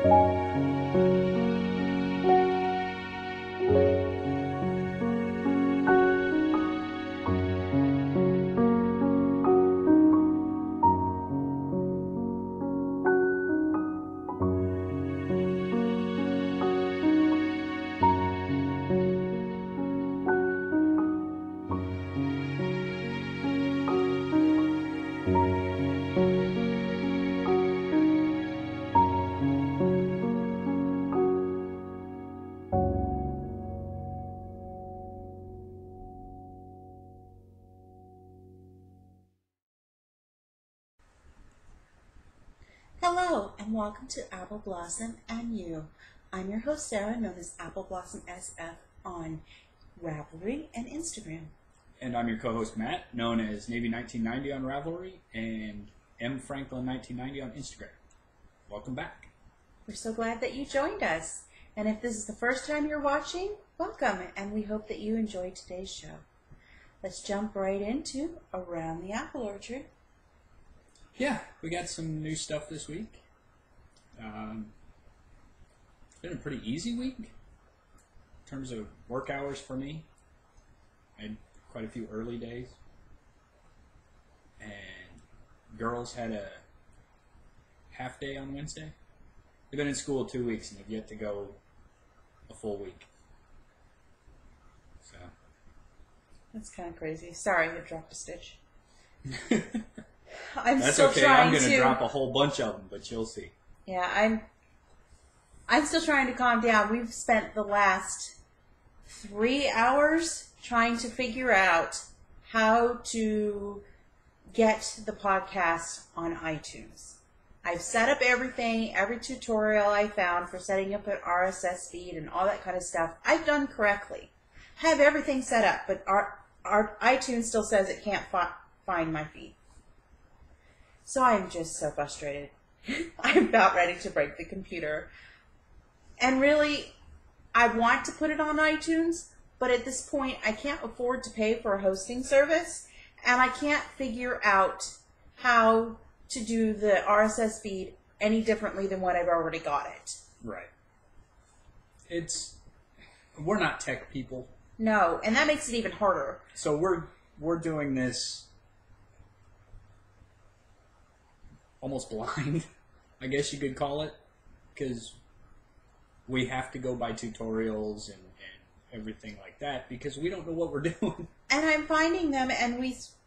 Hello, and welcome to Apple Blossom and You. I'm your host, Sarah, known as Apple Blossom SF on Ravelry and Instagram. And I'm your co-host, Matt, known as Navy1990 on Ravelry and mfranklin1990 on Instagram. Welcome back. We're so glad that you joined us. And if this is the first time you're watching, welcome, and we hope that you enjoyed today's show. Let's jump right into Around the Apple Orchard. Yeah, we got some new stuff this week. It's been a pretty easy week in terms of work hours for me. I had quite a few early days. And girls had a half day on Wednesday. They've been in school 2 weeks and they've yet to go a full week. So That's kind of crazy. Sorry, I dropped a stitch. That's okay. I'm going to drop a whole bunch of them, but you'll see. Yeah, I'm still trying to calm down. We've spent the last 3 hours trying to figure out how to get the podcast on iTunes. I've set up everything, every tutorial I found for setting up an RSS feed and all that kind of stuff. I've done correctly. I have everything set up, but our iTunes still says it can't find my feed. So I'm just so frustrated. I'm about ready to break the computer. And really, I want to put it on iTunes, but at this point, I can't afford to pay for a hosting service, and I can't figure out how to do the RSS feed any differently than what I've already got it. Right. We're not tech people. No, and that makes it even harder. So we're doing this almost blind, I guess you could call it, because we have to go by tutorials and everything like that because we don't know what we're doing. And I'm finding them, and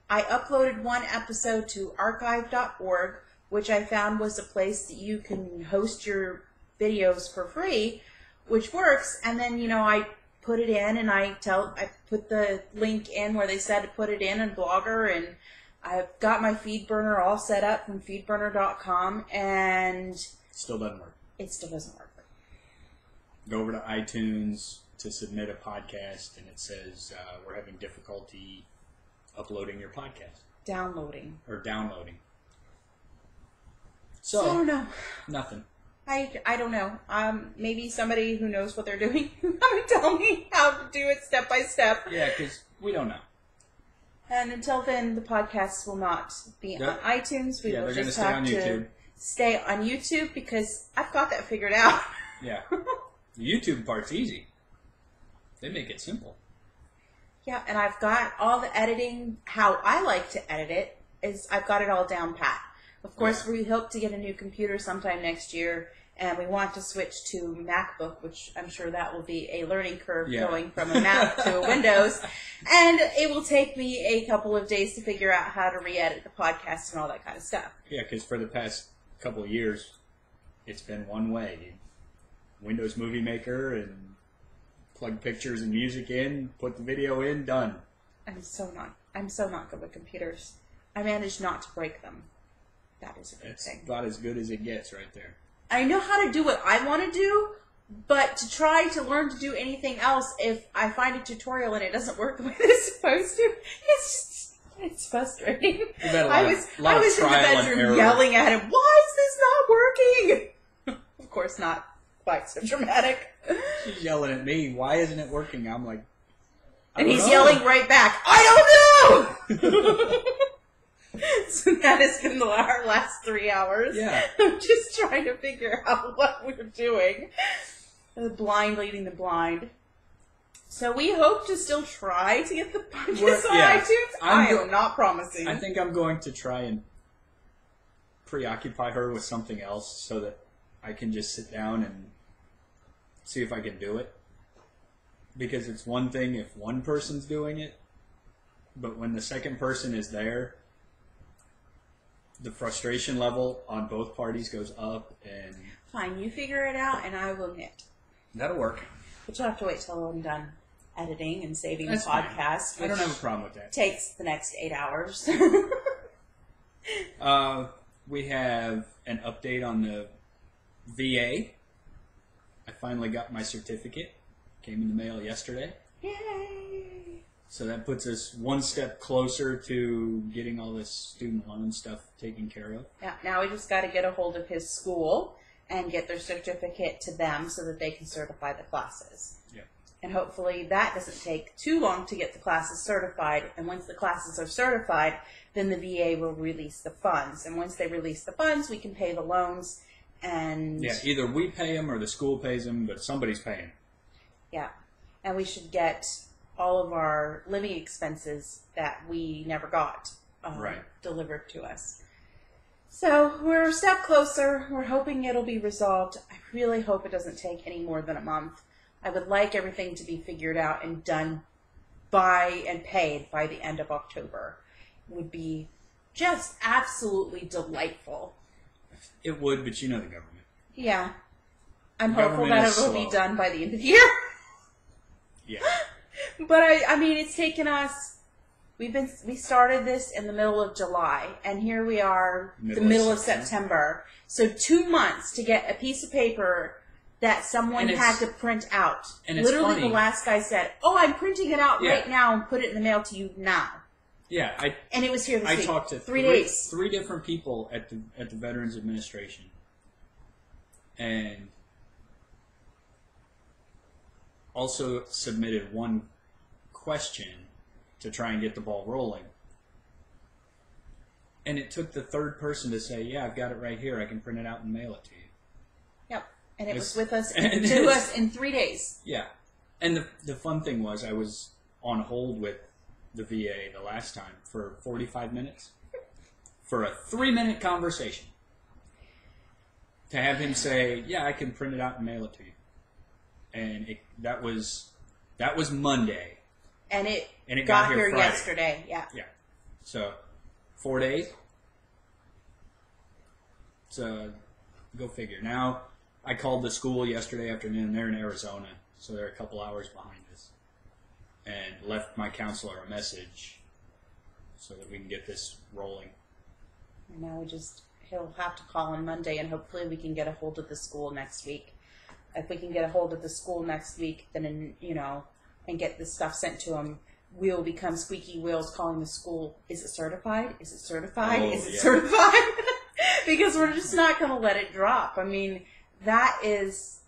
I uploaded one episode to archive.org, which I found was a place that you can host your videos for free, which works. And then, I put it in, and I put the link in where they said to put it in Blogger, and I've got my feed burner all set up from feedburner.com, and still doesn't work. It still doesn't work. Go over to iTunes to submit a podcast, and it says we're having difficulty uploading your podcast. Downloading. So I don't know. Nothing. I don't know. Maybe somebody who knows what they're doing would tell me how to do it step by step. Yeah, because we don't know. And until then, the podcast will not be on iTunes. We will just have to stay on YouTube because I've got that figured out. Yeah. The YouTube part's easy. They make it simple. Yeah, and I've got all the editing, how I like to edit it, is I've got it all down pat. Of course, we hope to get a new computer sometime next year, and we want to switch to MacBook, which I'm sure that will be a learning curve going from a Mac to a Windows. And it will take me a couple of days to figure out how to re-edit the podcast and all that kind of stuff. Yeah, because for the past couple of years, it's been one way. Windows Movie Maker and plug pictures and music in, put the video in, done. I'm so not good with computers. I managed not to break them. That is a good thing. It's about as good as it gets right there. I know how to do what I want to do, but to try to learn to do anything else, if I find a tutorial and it doesn't work the way it's supposed to, it's frustrating. I was in the bedroom yelling at him, "Why is this not working?" Of course not quite so dramatic. She's yelling at me, "Why isn't it working?" I'm like, and he's yelling right back, "I don't know!" So that has been our last 3 hours. Yeah. I'm just trying to figure out what we're doing. The blind leading the blind. So we hope to still try to get the podcast on iTunes. I am not promising. I think I'm going to try and preoccupy her with something else so that I can just sit down and see if I can do it. Because it's one thing if one person's doing it, but when the second person is there, the frustration level on both parties goes up. And fine, you figure it out and I will knit. That'll work. But you'll have to wait till I'm done editing and saving That's the podcast. I don't have a problem with that. Takes the next 8 hours. We have an update on the VA. I finally got my certificate. Came in the mail yesterday. Yay! So that puts us one step closer to getting all this student loan stuff taken care of. Yeah, now we just got to get a hold of his school and get their certificate to them so that they can certify the classes. Yeah. And hopefully that doesn't take too long to get the classes certified. And once the classes are certified, then the VA will release the funds. And once they release the funds, we can pay the loans. And yeah, either we pay them or the school pays them, but somebody's paying. Yeah. And we should get all of our living expenses that we never got delivered to us. So we're a step closer. We're hoping it'll be resolved. I really hope it doesn't take any more than a month. I would like everything to be figured out and done by and paid by the end of October. It would be just absolutely delightful. It would, but you know the government. Yeah. I'm hopeful that it will be done by the end of the year. Yeah. But I mean, it's taken us. We started this in the middle of July, and here we are, the middle of September. So 2 months to get a piece of paper that someone had to print out. And it's literally, funny. the last guy said, "Oh, I'm printing it out right now and put it in the mail to you now." Yeah, and it was here this week. I talked to 3 days. 3 different people at the Veterans Administration, and also submitted one question to try and get the ball rolling. And it took the third person to say, "Yeah, I've got it right here. I can print it out and mail it to you." Yep, and it was with us to us in 3 days. Yeah, and the fun thing was I was on hold with the VA the last time for 45 minutes for a 3-minute conversation to have him say, "Yeah, I can print it out and mail it to you," and that was Monday, and it got here Friday. yesterday. Yeah. So 4 days. So go figure. Now I called the school yesterday afternoon. They're in Arizona, so they're a couple hours behind us. And left my counselor a message so that we can get this rolling. And now he'll have to call on Monday, and hopefully we can get a hold of the school next week. If we can get a hold of the school next week, then, and get this stuff sent to them, we'll become squeaky wheels calling the school, "Is it certified? Is it certified? Oh, Is it certified?" Because we're just not going to let it drop. I mean, that is,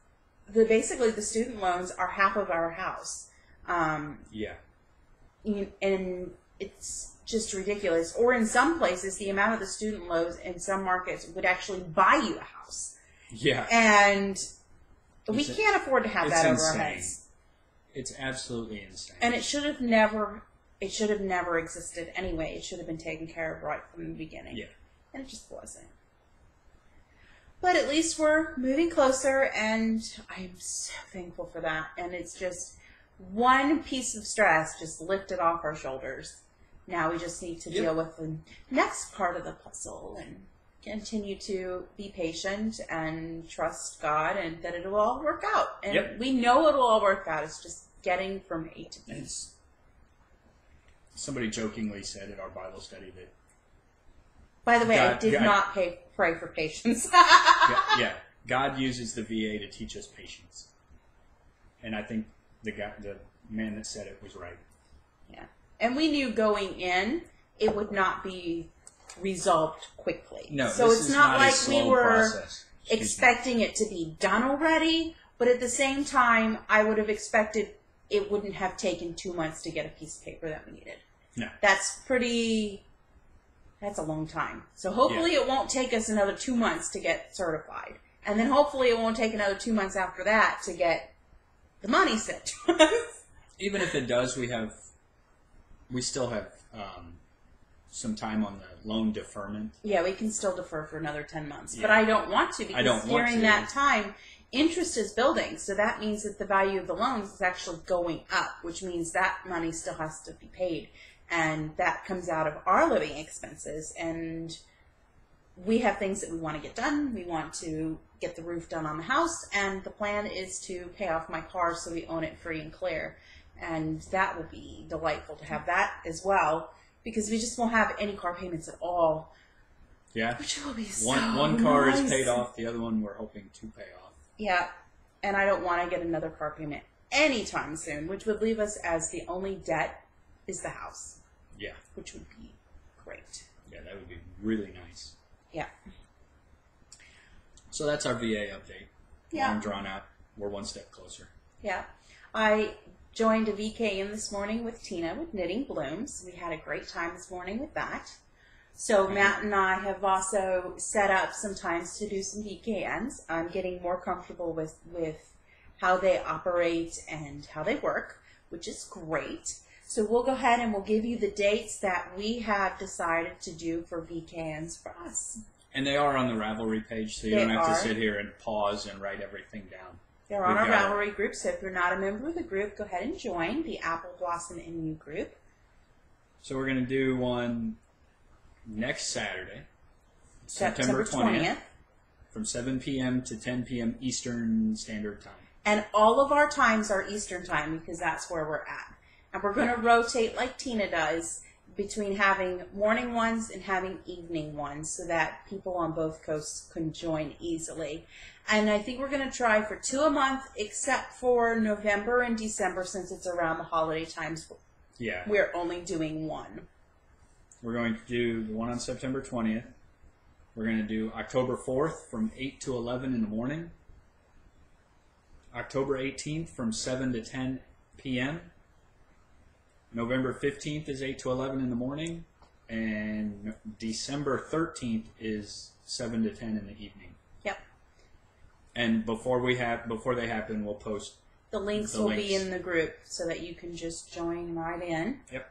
basically the student loans are half of our house. And it's just ridiculous. Or in some places, the amount of the student loans in some markets would actually buy you a house. Yeah. And we can't afford to have that over our heads. It's absolutely insane. And it should have never existed anyway. It should have been taken care of right from the beginning. Yeah. And it just wasn't. But at least we're moving closer, and I am so thankful for that. And it's just one piece of stress just lifted off our shoulders. Now we just need to deal with the next part of the puzzle and continue to be patient and trust God and that it'll all work out. And we know it'll all work out. It's just getting from A to B. Somebody jokingly said at our Bible study that... By the way, I did not pray for patience. God uses the VA to teach us patience. And I think the man that said it was right. Yeah. And we knew going in, it would not be resolved quickly. No, so it's not like we were expecting me. it to be done already, but at the same time, I would have expected it wouldn't have taken 2 months to get a piece of paper that we needed. No. That's a long time. So hopefully it won't take us another 2 months to get certified. And then hopefully it won't take another 2 months after that to get the money sent to us. Even if it does, we still have some time on the loan deferment. Yeah, we can still defer for another 10 months. Yeah. But I don't want to because during that time, interest is building. So that means that the value of the loans is actually going up, which means that money still has to be paid. And that comes out of our living expenses. And we have things that we want to get done. We want to get the roof done on the house. And the plan is to pay off my car so we own it free and clear. And that will be delightful to have that as well, because we just won't have any car payments at all. Yeah. Which will be so One car nice. is paid off. The other one we're hoping to pay off. Yeah. And I don't want to get another car payment anytime soon, which would leave us as the only debt is the house. Yeah. Which would be great. Yeah, that would be really nice. Yeah. So that's our VA update. Yeah. Long drawn out. We're one step closer. Yeah. I joined a VKN this morning with Tina with Knitting Blooms. We had a great time this morning with that. So Matt and I have also set up some times to do some VKNs. I'm getting more comfortable with how they operate and how they work, which is great. So we'll go ahead and we'll give you the dates that we have decided to do for VKNs for us. And they are on the Ravelry page, so you don't have to sit here and pause and write everything down. They're on our Ravelry group, so if you're not a member of the group, go ahead and join the Apple Blossom MU group. So we're going to do one next Saturday, September 20th. From 7 p.m. to 10 p.m. Eastern Standard Time. And all of our times are Eastern Time because that's where we're at. And we're going to rotate like Tina does between having morning ones and having evening ones so that people on both coasts can join easily. And I think we're going to try for 2 a month, except for November and December, since it's around the holiday times. Yeah. We're only doing one. We're going to do the one on September 20th. We're going to do October 4th from 8 to 11 in the morning. October 18th from 7 to 10 p.m. November 15th is 8 to 11 in the morning. And December 13th is 7 to 10 in the evening. Yep. And before they happen, we'll post the links. Will be in the group so that you can just join right in. Yep.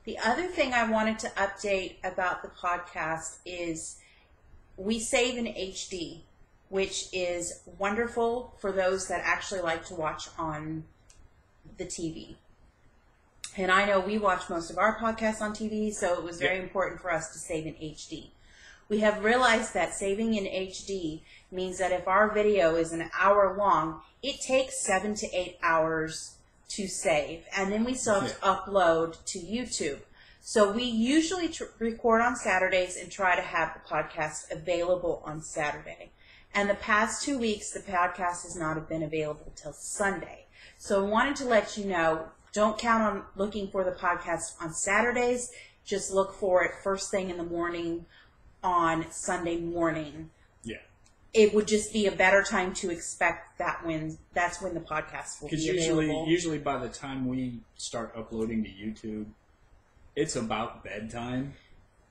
The other thing I wanted to update about the podcast is we save in HD, which is wonderful for those that actually like to watch on the TV. And I know we watch most of our podcasts on TV, so it was very important for us to save in HD. We have realized that saving in HD means that if our video is an hour long, it takes 7 to 8 hours to save. And then we still have to upload to YouTube. So we usually record on Saturdays and try to have the podcast available on Saturday. And the past 2 weeks, the podcast has not been available till Sunday. So I wanted to let you know, don't count on looking for the podcast on Saturdays. Just look for it first thing in the morning on Sunday morning. Yeah. It would just be a better time to expect that that's when the podcast will be available. Because usually by the time we start uploading to YouTube, it's about bedtime.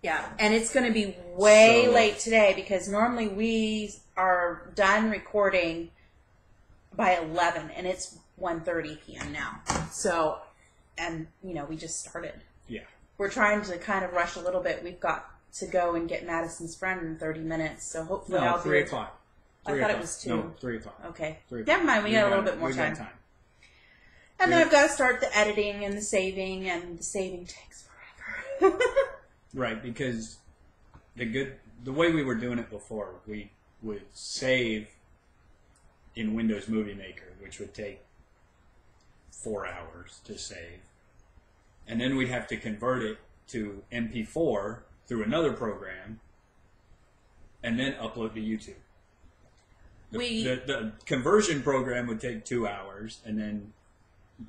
Yeah, and it's going to be way late today because normally we are done recording by 11, and it's 1:30 p.m. now. So, and, we just started. Yeah. We're trying to kind of rush a little bit. We've got to go and get Madison's friend in 30 minutes, so hopefully I'll 3 o'clock. I thought it was 2. No, 3 o'clock. Okay. 3 o'clock. Never mind, we got a little bit more time. And then I've got to start the editing and the saving, and the saving takes forever. Right, because the way we were doing it before, we would save in Windows Movie Maker, which would take 4 hours to save. And then we'd have to convert it to MP4 through another program, and then upload to YouTube. The conversion program would take 2 hours, and then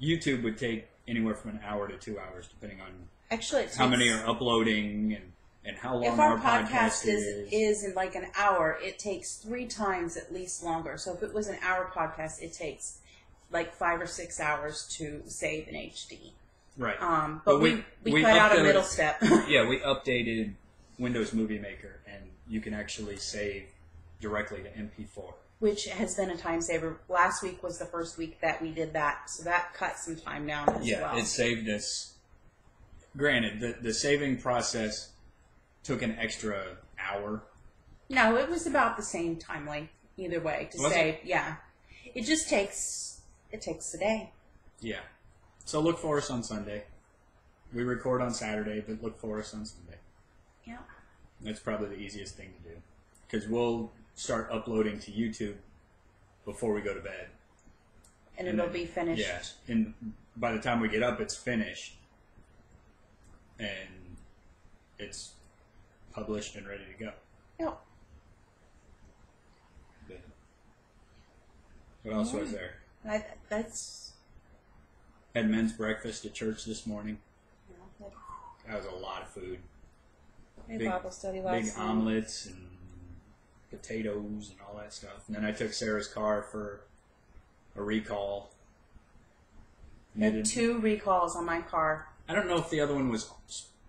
YouTube would take anywhere from an hour to 2 hours, depending on how many are uploading and how long if our podcast is in like an hour, it takes 3 times at least longer. So if it was an hour podcast, it takes like 5 or 6 hours to save in HD. Right. But we cut out a middle step. Yeah, we updated Windows Movie Maker, and you can actually save directly to MP4. Which has been a time saver. Last week was the first week that we did that, so that cut some time down as well. Yeah, it saved us. Granted, the saving process took an extra hour. No, it was about the same time length either way to save. Yeah, it just takes a day. Yeah, so look for us on Sunday. We record on Saturday, but look for us on Sunday. Yeah, that's probably the easiest thing to do because we'll start uploading to YouTube before we go to bed. And it'll be finished. Yeah, and by the time we get up, it's finished. And it's published and ready to go. Yep. But what else was there? That's... Had men's breakfast at church this morning. Yeah. That was a lot of food. Big Bible study last Big night. omelets and potatoes and all that stuff. And then I took Sarah's car for a recall. I had 2 recalls on my car. I don't know if the other one was...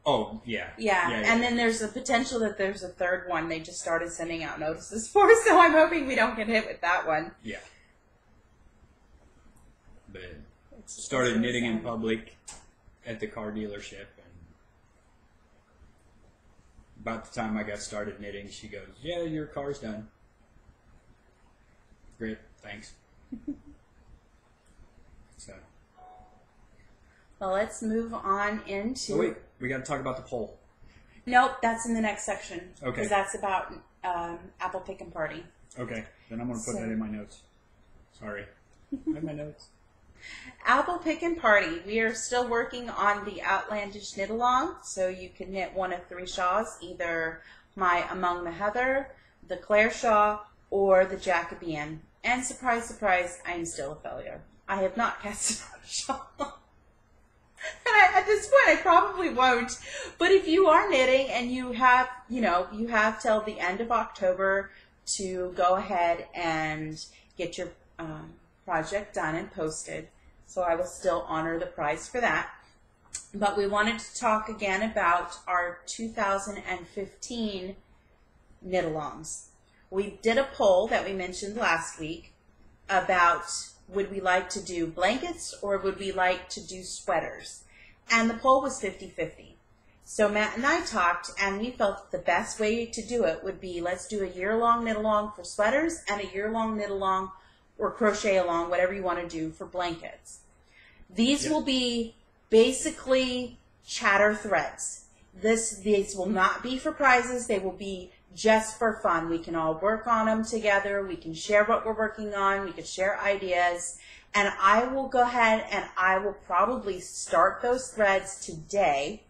Oh, yeah. Yeah, and then there's a potential that there's a third one they just started sending out notices for, so I'm hoping we don't get hit with that one. Yeah. But started knitting in public at the car dealership, and about the time I got started knitting, she goes, "Yeah, your car's done." Great, thanks. So. Well, let's move on into... Oh, wait, we got to talk about the poll. Nope, that's in the next section. Okay. Because that's about Apple Pickin Party. Okay, then I'm going to put that in my notes. Sorry. I have my notes. Apple Pickin Party. We are still working on the Outlandish Knit Along, so you can knit one of 3 shawls, either my Among the Heather, the Claire shawl, or the Jacobean. And surprise, surprise, I am still a failure. I have not cast a shawl. And at this point, I probably won't. But if you are knitting and you have till the end of October to go ahead and get your project done and posted. So I will still honor the prize for that. But we wanted to talk again about our 2015 knit-alongs. We did a poll that we mentioned last week about would we like to do blankets or would we like to do sweaters? And the poll was 50-50. So Matt and I talked, and we felt that the best way to do it would be let's do a year-long knit-along for sweaters and a year-long knit-along or crochet-along, whatever you want to do, for blankets. These will be basically chatter threads. These will not be for prizes. They will be just for fun. We can all work on them together. We can share what we're working on. We can share ideas. And I will go ahead and I will probably start those threads today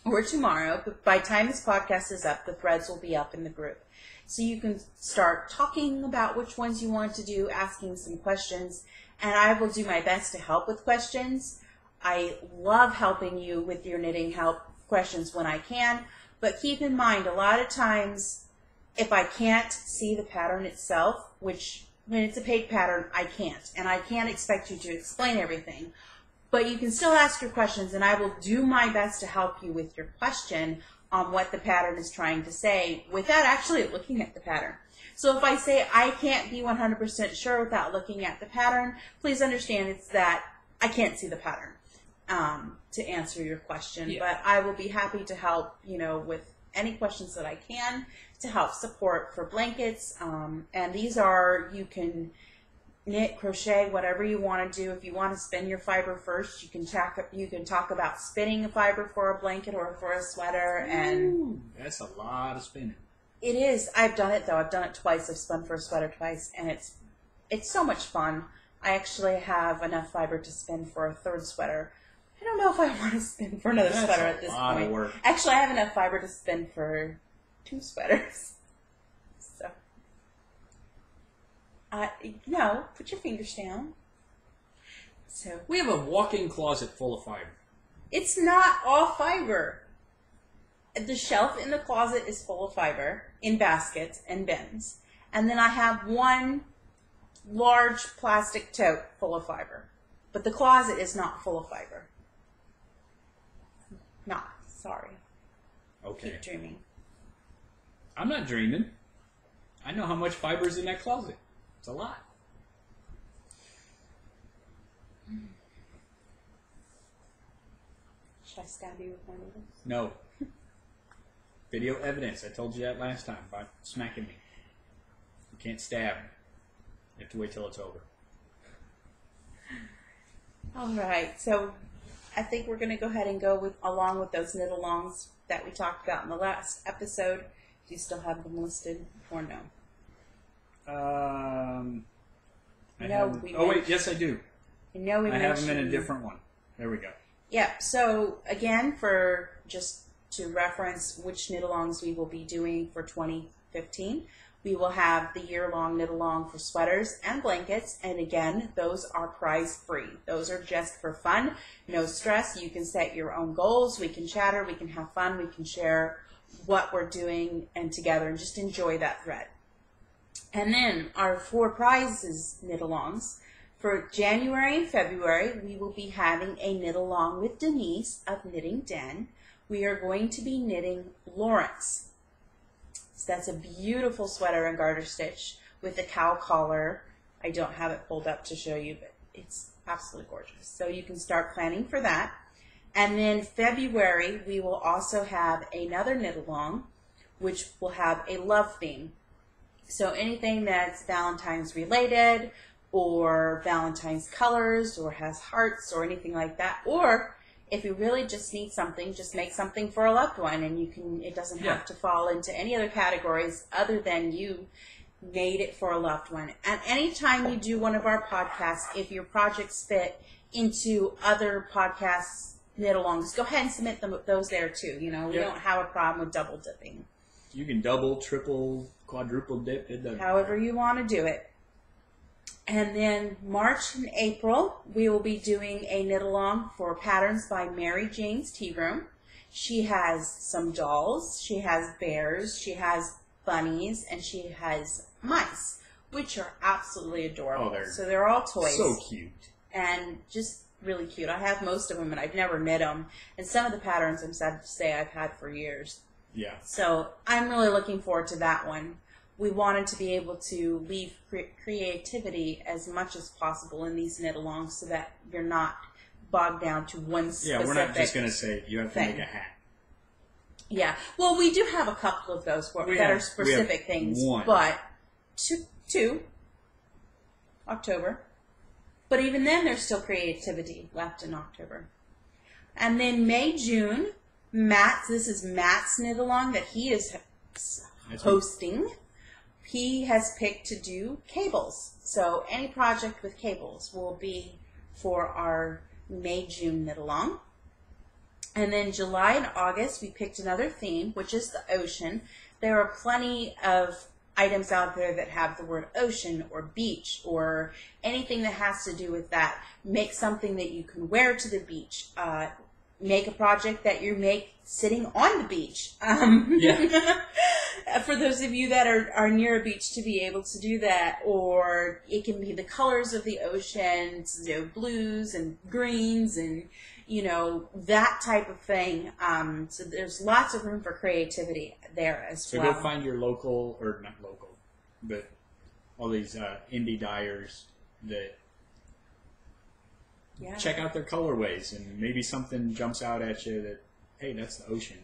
or tomorrow. But by the time this podcast is up, the threads will be up in the group. So you can start talking about which ones you want to do, asking some questions. And I will do my best to help with questions. I love helping you with your knitting help questions when I can. But keep in mind, a lot of times, if I can't see the pattern itself, which when it's a paid pattern, I can't. And I can't expect you to explain everything. But you can still ask your questions, and I will do my best to help you with your question on what the pattern is trying to say without actually looking at the pattern. So if I say I can't be 100% sure without looking at the pattern, please understand it's that I can't see the pattern. To answer your question, but I will be happy to help, with any questions that I can to help support for blankets. And these are, you can knit, crochet, whatever you want to do. If you want to spin your fiber first, you can talk about spinning a fiber for a blanket or for a sweater. And that's a lot of spinning. It is. I've done it though. I've done it twice. I've spun for a sweater twice, and it's so much fun. I actually have enough fiber to spin for a 3rd sweater. I don't know if I want to spin for another sweater at this point. Of work. Actually, I have enough fiber to spin for 2 sweaters. So, put your fingers down. So we have a walk-in closet full of fiber. It's not all fiber. The shelf in the closet is full of fiber in baskets and bins. And then I have one large plastic tote full of fiber. But the closet is not full of fiber. Not. Sorry. Okay. Keep dreaming. I'm not dreaming. I know how much fiber's in that closet. It's a lot. Should I stab you with my needles? No. Video evidence. I told you that last time about smacking me. You can't stab. You have to wait till it's over. All right. So I think we're going to go ahead and go along with those knit-alongs that we talked about in the last episode. Do you still have them listed or no? Yes, I do. I have them in a different one. There we go. Yeah, so again, for just to reference which knit-alongs we will be doing for 2015, we will have the year-long knit-along for sweaters and blankets, and again, those are prize-free. Those are just for fun, no stress. You can set your own goals, we can chatter, we can have fun, we can share what we're doing and together and just enjoy that thread. And then our 4 prizes knit-alongs. For January and February, we will be having a knit-along with Denise of Knitting Den. We are going to be knitting Lawrence. So that's a beautiful sweater and garter stitch with a cow collar. I don't have it pulled up to show you, but it's absolutely gorgeous. So you can start planning for that. And then February, we will also have another knit-along, which will have a love theme. So anything that's Valentine's related, or Valentine's colors, or has hearts, or anything like that. Or if you really just need something, just make something for a loved one, and you can. It doesn't have to fall into any other categories other than you made it for a loved one. And anytime you do one of our podcasts, if your projects fit into other podcasts knit-alongs, go ahead and submit those there too. You know, we don't have a problem with double dipping. You can double, triple, quadruple dip. It doesn't however you want to do it. And then March and April, we will be doing a knit-along for Patterns by Mary Jane's Tea Room. She has some dolls, she has bears, she has bunnies, and she has mice, which are absolutely adorable. Oh, so they're all toys. So cute. And just really cute. I have most of them, and I've never knit them. And some of the patterns, I'm sad to say, I've had for years. Yeah. So I'm really looking forward to that one. We wanted to be able to leave creativity as much as possible in these knit-alongs so that you're not bogged down to one specific Yeah, we're not just going to say you have to make a hat. Yeah. Well, we do have a couple of those that are specific things. But two, October. But even then, there's still creativity left in October. And then May, June, this is Matt's knit-along that he is hosting. He has picked to do cables. So any project with cables will be for our May-June knit-along. And then July and August, we picked another theme, which is the ocean. There are plenty of items out there that have the word ocean or beach or anything that has to do with that. Make something that you can wear to the beach. Make a project that you make sitting on the beach. For those of you that are near a beach to be able to do that, or it can be the colors of the ocean, blues and greens and, that type of thing. So there's lots of room for creativity there as well. So go find your local, or not local, but all these indie dyers that check out their colorways, and maybe something jumps out at you that, hey, that's the ocean.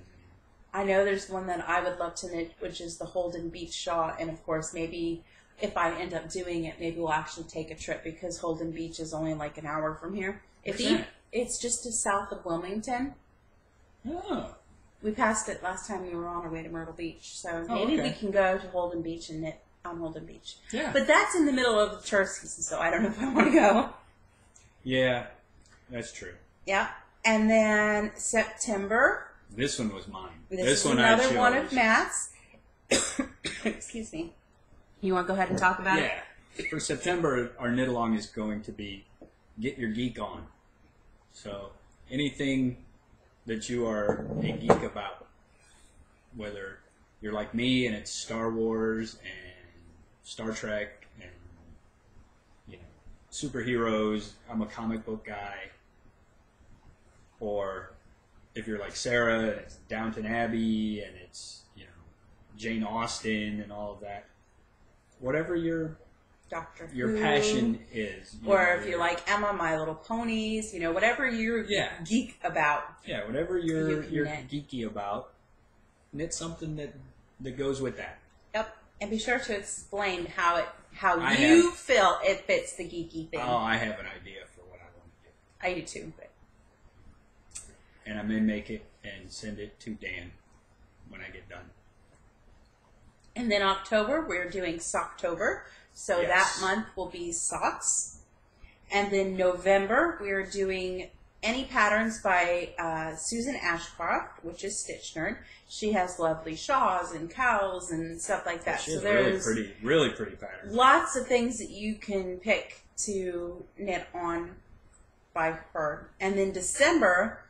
I know there's one that I would love to knit, which is the Holden Beach shawl, and of course maybe if I end up doing it, maybe we'll actually take a trip because Holden Beach is only like an hour from here. It's just to south of Wilmington. Oh. We passed it last time we were on our way to Myrtle Beach, so maybe we can go to Holden Beach and knit on Holden Beach. Yeah. But that's in the middle of the tourist season, so I don't know if I want to go. Yeah, that's true. Yeah. And then September. This one was mine. This is another one of Matt's. Excuse me. You want to go ahead and talk about it? Yeah. For September, our knit-along is going to be Get Your Geek On. So anything that you are a geek about, whether you're like me and it's Star Wars and Star Trek and superheroes, I'm a comic book guy, or if you're like Sarah, it's Downton Abbey and it's Jane Austen and all of that. whatever your Doctor passion is. Or if you're like Emma, My Little Ponies, whatever you're geek about. Yeah, whatever you're geeky about, knit something that goes with that. Yep, and be sure to explain how you feel it fits the geeky thing. Oh, I have an idea for what I want to do. I do too. But... And I may make it and send it to Dan when I get done. And then October, we're doing Socktober. So that month will be socks. And then November, we're doing any patterns by Susan Ashcroft, which is Stitch Nerd. She has lovely shawls and cowls and stuff like that. She has really pretty patterns. Lots of things that you can pick to knit on by her. And then December,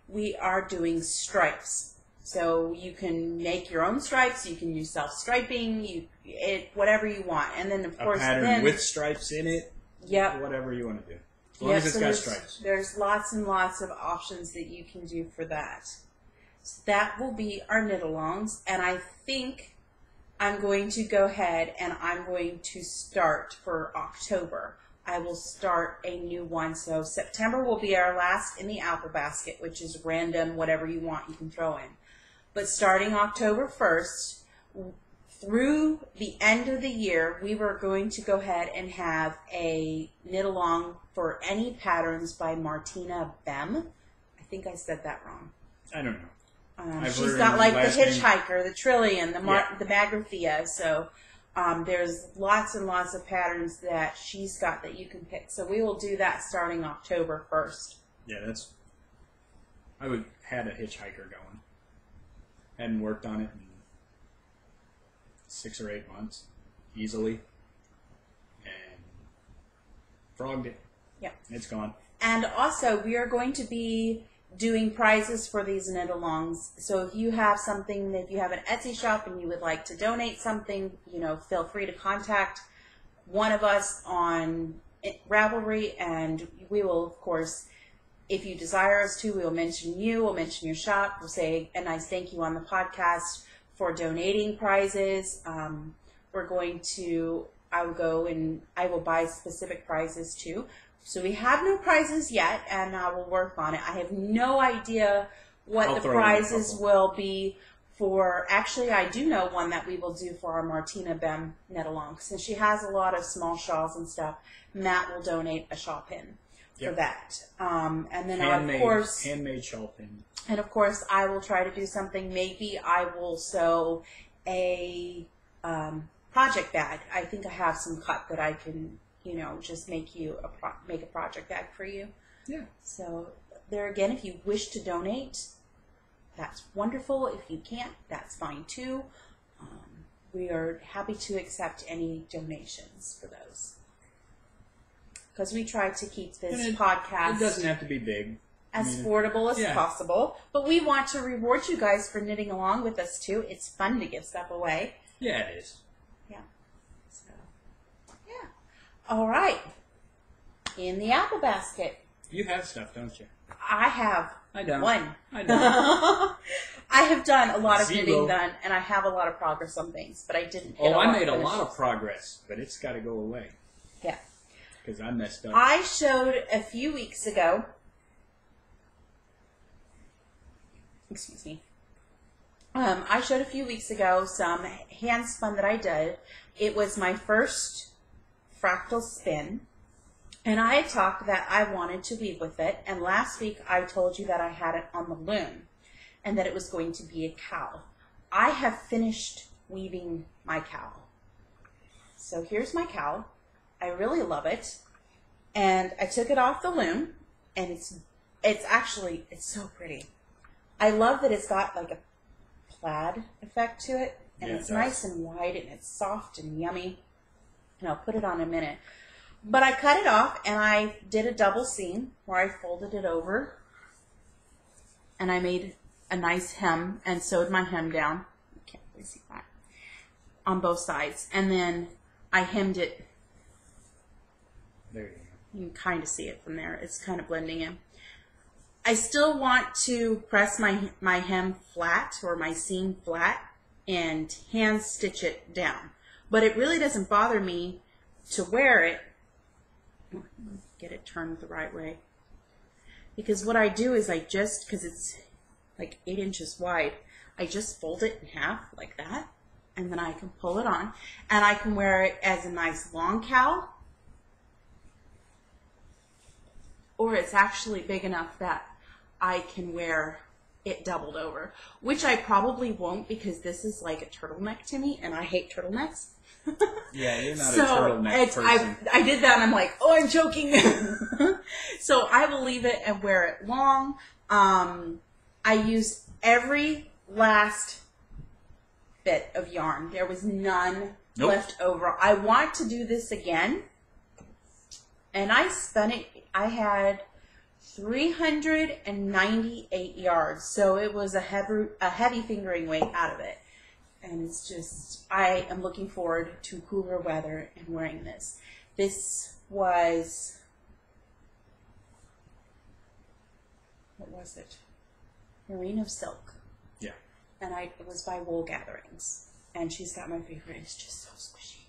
we are doing stripes. So you can make your own stripes. You can use self-striping. Whatever you want. And then, of course, a pattern with stripes in it. Yep. Whatever you want to do. As long as it's got stripes. There's lots and lots of options that you can do for that. So that will be our knit-alongs. And I think I'm going to go ahead and I'm going to start for October. I will start a new one. So September will be our last in the apple basket, which is random, whatever you want you can throw in. But starting October 1st, through the end of the year, we were going to go ahead and have a knit-along for any patterns by Martina Bem. I think I said that wrong. I don't know. She's got like the Hitchhiker, the Trillion, the Magrathea. So there's lots and lots of patterns that she's got that you can pick. So we will do that starting October 1st. Yeah, I had a Hitchhiker going. Hadn't worked on it in 6 or 8 months, easily, and frogged it. Yeah. It's gone. And also, we are going to be doing prizes for these knit-alongs. So if you have something, if you have an Etsy shop and you would like to donate something, feel free to contact one of us on Ravelry, and we will, of course, if you desire us to, we will mention you, we'll mention your shop, we'll say a nice thank you on the podcast for donating prizes. I will go and I will buy specific prizes too. So we have no prizes yet, and we'll work on it. I have no idea what the prizes will be for. Actually, I do know one that we will do for our Martina Bem knit-along. Since she has a lot of small shawls and stuff, Matt will donate a shawl pin. For that. And then of course... Handmade shawl pin. And of course, I will try to do something. Maybe I will sew a project bag. I think I have some cut that I can, just make a project bag for you. Yeah. So there again, if you wish to donate, that's wonderful. If you can't, that's fine too. We are happy to accept any donations for those. Because we try to keep this podcast... It doesn't have to be big. As affordable as possible. But we want to reward you guys for knitting along with us, too. It's fun to give stuff away. Yeah, it is. Yeah. So, yeah. All right. In the apple basket. You have stuff, don't you? I have. I don't. One. I don't. I have done a lot of knitting done, and I have a lot of progress on things, but I didn't get I made a lot of progress, but it's got to go away. Yeah. Because I messed up. I showed a few weeks ago. Excuse me. I showed a few weeks ago some hand spun that I did. It was my first fractal spin. And I had talked that I wanted to weave with it. And last week I told you that I had it on the loom. And that it was going to be a cowl. I have finished weaving my cowl. So here's my cowl. I really love it. And I took it off the loom, and it's so pretty. I love that it's got like a plaid effect to it, and it's nice and wide, and it's soft and yummy. And I'll put it on in a minute. But I cut it off, and I did a double seam where I folded it over, and I made a nice hem and sewed my hem down. You can't really see that. On both sides. And then I hemmed it. There you go. You can kind of see it from there. It's kind of blending in. I still want to press my hem flat or my seam flat and hand stitch it down. But it really doesn't bother me to wear it. Get it turned the right way. Because what I do is because it's like 8 inches wide, I just fold it in half like that. And then I can pull it on. And I can wear it as a nice long cowl. Or it's actually big enough that I can wear it doubled over. Which I probably won't because this is like a turtleneck to me. And I hate turtlenecks. Yeah, you're not a turtleneck person. I did that and I'm like, oh, I'm choking. So I will leave it and wear it long. I used every last bit of yarn. There was none left over. I want to do this again. And I spun it. I had 398 yards. So it was a heavy fingering weight out of it. And it's just, I am looking forward to cooler weather and wearing this. This was, what was it? Merino silk. Yeah. And it was by Wool Gatherings. And she's got my favorite. It's just so squishy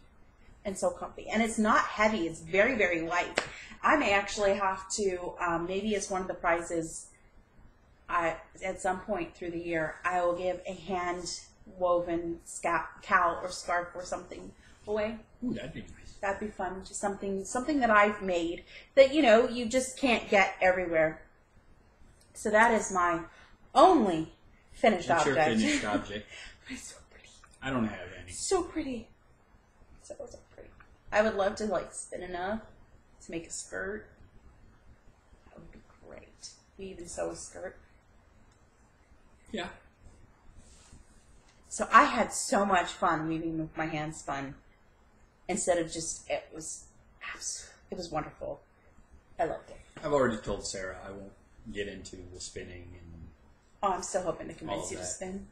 and so comfy. And it's not heavy. It's very, very light. I may actually have to, maybe as one of the prizes, at some point through the year, I will give a hand-woven cowl or scarf or something away. Ooh, that'd be nice. That'd be fun. Just something that I've made that, you just can't get everywhere. So that is my only finished object. Your finished object. It's so pretty. I don't have any. So pretty. So pretty. I would love to spin enough to make a skirt. That would be great. We even sew a skirt. Yeah. So I had so much fun weaving with my hand spun instead of just, it was wonderful. I loved it. I've already told Sarah I won't get into the spinning and I'm still hoping to convince you to spin.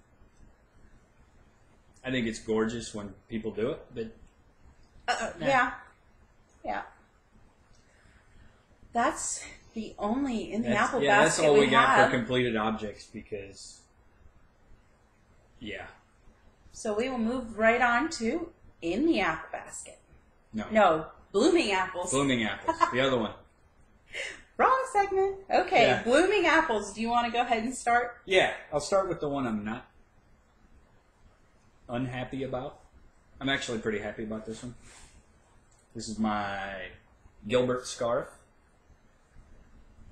I think it's gorgeous when people do it, but yeah. That's the only in the apple basket. Yeah, that's all we got for completed objects because, yeah. So we will move right on to in the apple basket. No, blooming apples. Blooming apples. The other one. Wrong segment. Okay, Yeah. Blooming apples. Do you want to go ahead and start? Yeah, I'll start with the one I'm not unhappy about. I'm actually pretty happy about this one. This is my Gilbert scarf.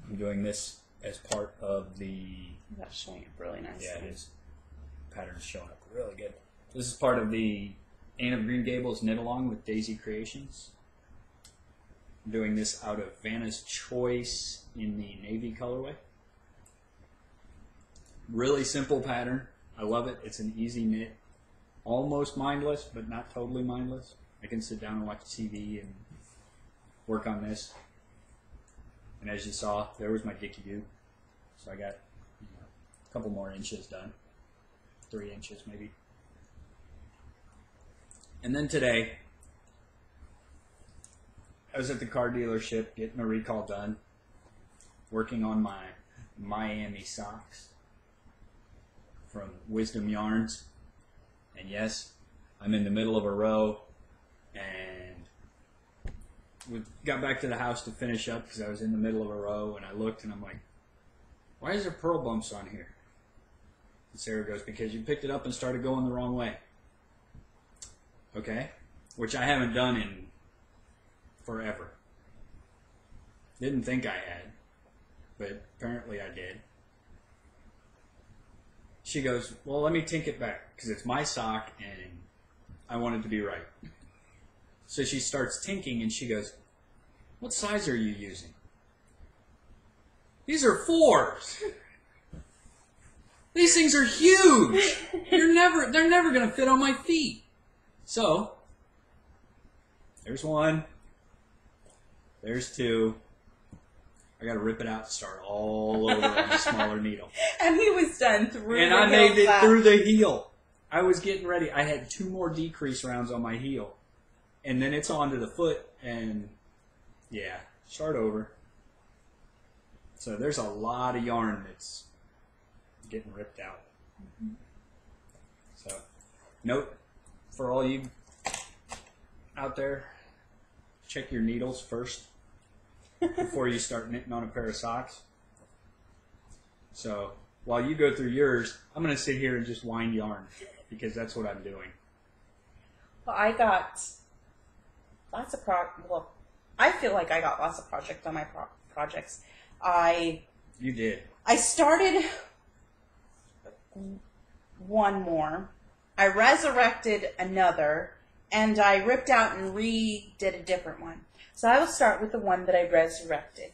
I'm doing this as part of the... That's showing up really nice. Yeah, it is. Pattern's showing up really good. This is part of the Anne of Green Gables knit along with Daisy Creations. I'm doing this out of Vanna's Choice in the navy colorway. Really simple pattern. I love it. It's an easy knit. Almost mindless, but not totally mindless. I can sit down and watch TV and work on this. And as you saw, there was my Dickie Doo. So I got a couple more inches done. 3 inches maybe. And then today, I was at the car dealership getting a recall done, working on my Miami socks from Wisdom Yarns. And yes, I'm in the middle of a row, and we got back to the house to finish up because I was in the middle of a row, and I looked and I'm like, why is there pearl bumps on here? And Sarah goes, because you picked it up and started going the wrong way. Okay, which I haven't done in forever. Didn't think I had, but apparently I did. She goes, well, let me tink it back, because it's my sock, and I want it to be right. So she starts tinking, and she goes, what size are you using? These are 4s. These things are huge. They're never going to fit on my feet. So, there's 1. There's 2. I got to rip it out and start all over on the smaller needle. And he was done through and the heel. And I made it through the heel. I was getting ready. I had 2 more decrease rounds on my heel. And then it's onto the foot, and yeah, start over. So there's a lot of yarn that's getting ripped out. So, note for all you out there, check your needles first before you start knitting on a pair of socks. So while you go through yours, I'm going to sit here and just wind yarn because that's what I'm doing. Well, I got lots of I feel like I got lots of projects on my projects. You did. I started one more. I resurrected another, and I ripped out and redid a different one. So I will start with the one that I resurrected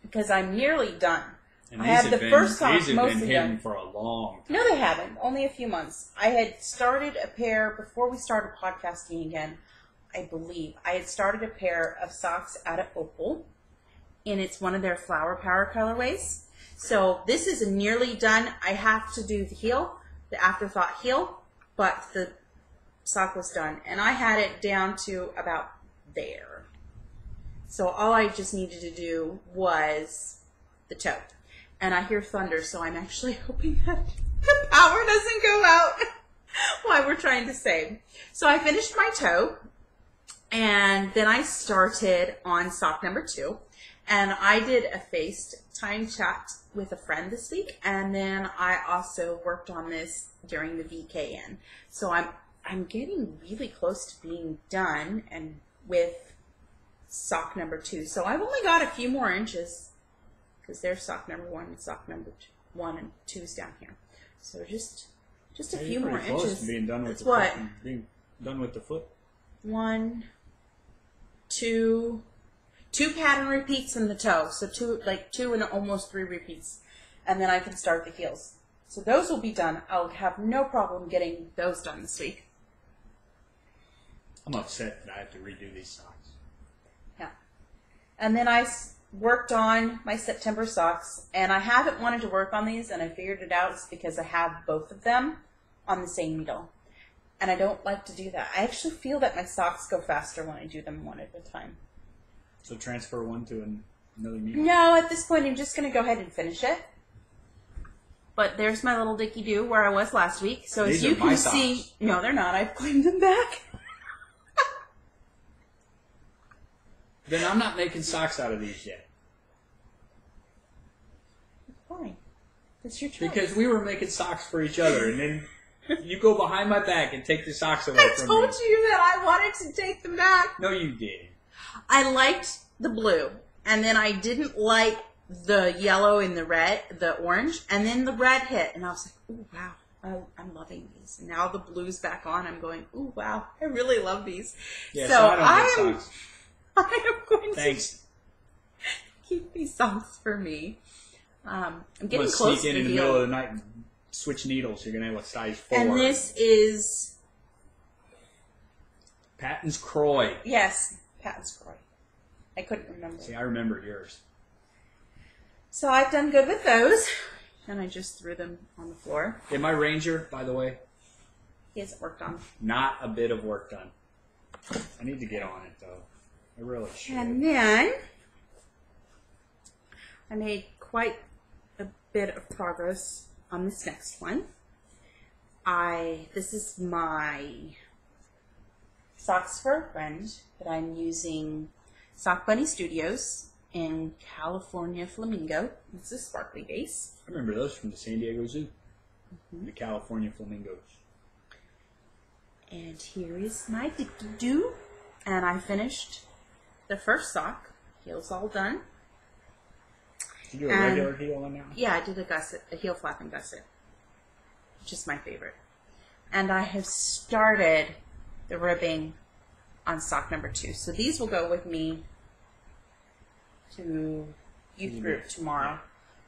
because I'm nearly done. And I had the first song these have mostly been hidden done for a long time. No, they haven't. Only a few months. I had started a pair before we started podcasting again. I believe I had started a pair of socks out of Opal, and it's one of their Flower Power colorways. So this is nearly done. I have to do the heel, the afterthought heel, but the sock was done, and I had it down to about there. So all I just needed to do was the toe. And I hear thunder, so I'm actually hoping that the power doesn't go out while we're trying to save. So I finished my toe, and then I started on sock number 2. And I did a FaceTime chat with a friend this week, and then I also worked on this during the VKN. So I'm getting really close to being done and with sock number 2. So I've only got a few more inches, because there's sock number 1 and sock number 1 and 2's down here. So just a few more inches. Close to being done with That's what? Being done with the foot. 1, 2 pattern repeats in the toe. So 2 and almost 3 repeats. And then I can start the heels. So those will be done. I'll have no problem getting those done this week. I'm upset that I have to redo these socks. Yeah. And then I worked on my September socks, and I haven't wanted to work on these, and I figured it out. It's because I have both of them on the same needle, and I don't like to do that. I actually feel that my socks go faster when I do them one at a time. So transfer one to another needle? No, at this point I'm just going to go ahead and finish it. But there's my little dicky-doo where I was last week. So These as you are my can see, socks. no, they're not. I've claimed them back. Then I'm not making socks out of these yet. Fine. That's your choice. Because we were making socks for each other, and then you go behind my back and take the socks away I from told me. you that I wanted to take them back. No, you did. I liked the blue, and then I didn't like the yellow and the red, the orange, and then the red hit, and I was like, ooh, wow, I'm loving these. And now the blue's back on, I'm going, ooh, wow, I really love these. Yeah, so I don't make socks. I am going Thanks. to keep these socks for me. I'm I'm getting going to close sneak to in the the middle heel. of the night and switch needles. You're going to have a size 4. And this is, Patton's Croy. yes, Patton's Croy. I couldn't remember. See, I remember yours. So I've done good with those, and I just threw them on the floor. Yeah, my Ranger, by the way, He hasn't worked on. not a bit of work done. I need to get on it, though. I really should. And then I made quite a bit of progress on this next one. This is my socks for a friend that I'm using Sock Bunny Studios in California Flamingo. It's a sparkly base. I remember those from the San Diego Zoo. The California Flamingos. And here is my dicky-doo. And I finished the first sock. Heel's all done. Did you do a regular heel on that one? Yeah, I did a heel flap and gusset, which is my favorite. And I have started the ribbing on sock number 2. So these will go with me to youth group tomorrow.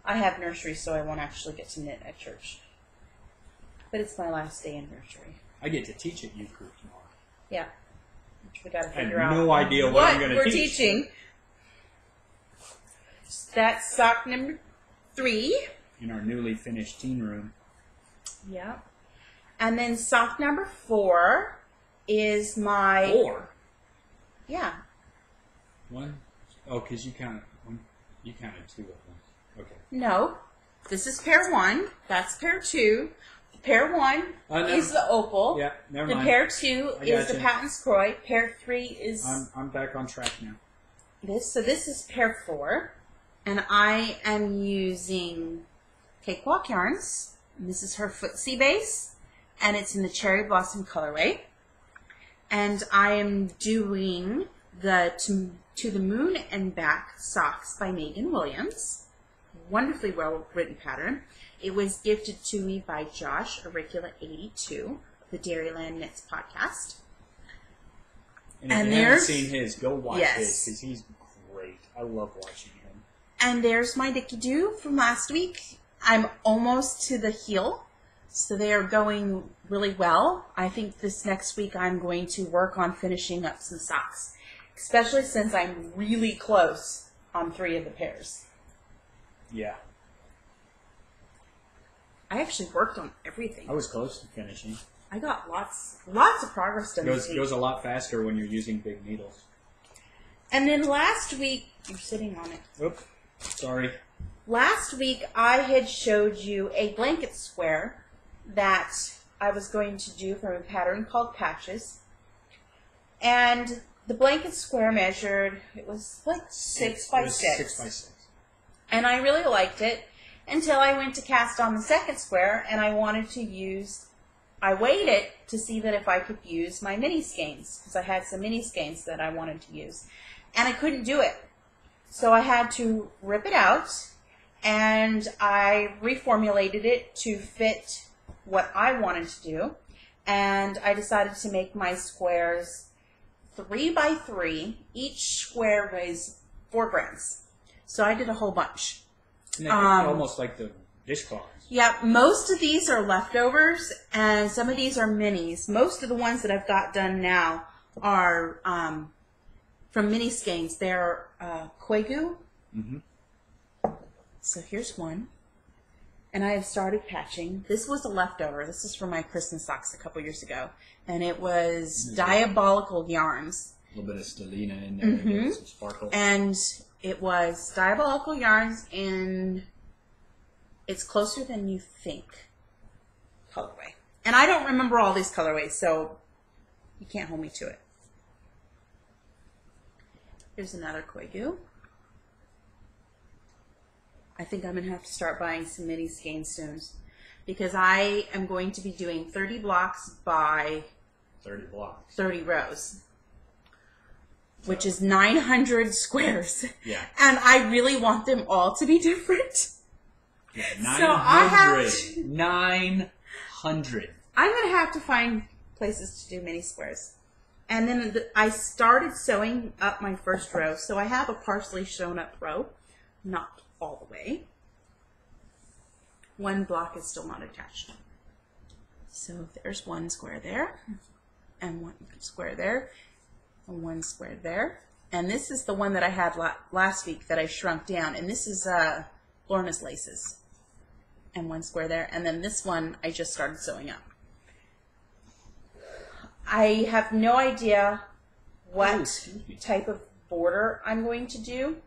I have nursery, so I won't actually get to knit at church. But it's my last day in nursery. I get to teach at youth group tomorrow. Yeah. Which we got to I have figure out no idea what I'm going to we're teach. teaching. That's sock number 3. In our newly finished teen room. Yeah. And then sock number 4 is my... 4? Yeah. 1? Oh, because you counted 2 at once. Okay. No. This is pair 1. That's pair 2. Pair 1 No. is the opal. Yeah. never The mind. pair 2 is the gotcha. patent scroy. Pair 3 is I'm back on track now. this. So this is pair 4. And I am using Cakewalk yarns. And this is her footsie base. And it's in the Cherry Blossom colorway. And I am doing the To the Moon and Back socks by Megan Williams. Wonderfully well written pattern. It was gifted to me by Josh Auricula82, the Dairyland Knits podcast. And if you haven't seen his, go watch his because he's great. I love watching him. And there's my Dicky Doo from last week. I'm almost to the heel, so they are going really well. I think this next week I'm going to work on finishing up some socks, especially since I'm really close on 3 of the pairs. Yeah. I actually worked on everything. I was close to finishing. I got lots of progress done this week. It goes a lot faster when you're using big needles. And then last week, you're sitting on it. Oops, sorry. Last week, I had showed you a blanket square that I was going to do from a pattern called Patches. And the blanket square measured, it was like 6 by 6. 6 by 6. And I really liked it until I went to cast on the second square and I wanted to use, I weighed it to see that if I could use my mini skeins, because I had some mini skeins that I wanted to use. And I couldn't do it. So I had to rip it out and I reformulated it to fit what I wanted to do. And I decided to make my squares 3 by 3. Each square weighs 4 grams. So I did a whole bunch. And almost like the dishcloths. Yeah, most of these are leftovers, and some of these are minis. Most of the ones that I've got done now are from mini skeins. They're Koigu. Mm-hmm. So here's one. And I have started patching. This was a leftover. This is from my Christmas socks a couple years ago. And it was Diabolical Yarns. A little bit of stellina in there. Mm-hmm. Some sparkle. And it was Diabolical Yarns in It's Closer Than You Think colorway. And I don't remember all these colorways, so you can't hold me to it. Here's another Koigu. I think I'm going to have to start buying some mini skeins soon because I am going to be doing 30 blocks by 30 blocks. 30 rows. Which is 900 squares. Yeah. And I really want them all to be different. Yeah, 900. So I have 900. I'm going to have to find places to do mini squares. And then I started sewing up my first row. So I have a partially sewn up row. Not all the way. One block is still not attached. So there's one square there. And one square there. And one square there. And this is the one that I had last week that I shrunk down. And this is Lorna's laces. And one square there. And then this one I just started sewing up. I have no idea what type of border I'm going to do.